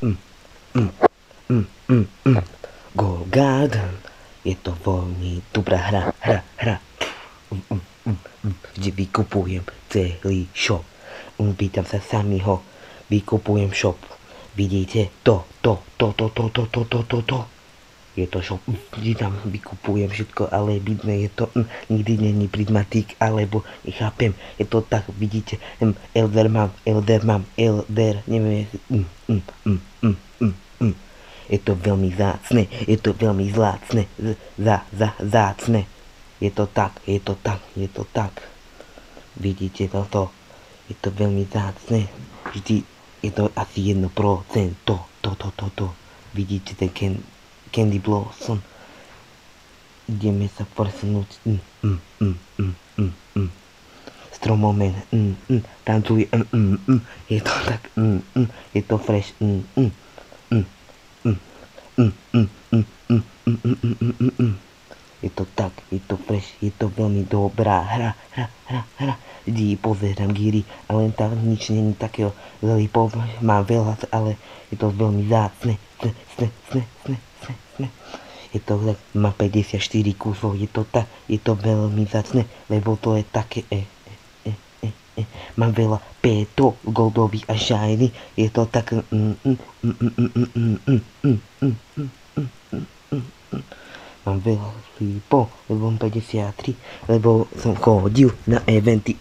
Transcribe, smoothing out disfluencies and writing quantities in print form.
mm, mm, mm, mm, mm. Go Garden. Je to veľmi dobrá hra. Kde vykupujem celý shop. Pýtam sa samého, vykupujem shop. Vidíte? To. Je to shop, kde tam vykupujem všetko, ale vidné je to, nikdy není prismatik, alebo nechápem, je to tak, vidíte, elder mám, neviem, je to veľmi zácne, je to veľmi zlácne, zácne, je to tak, vidíte toto, je to veľmi zácne, vždy je to asi 1%, to, vidíte ten Candy Blossom. Ideme sa presunúť. Stromomen. Tancuje. Je to tak. Je to fresh. Je to tak. Je to fresh. Je to veľmi dobrá hra. Vždy pozerám gíry, ale tam nič není takého. Lollipop má veľa, ale je to veľmi zácne. Je to tak, má 54 kusov, je to veľmi zacné, lebo to je také mám veľa pétov, goldových a shiny, je to tak mám veľa slípov, lebo mám 53, lebo som chodil na eventy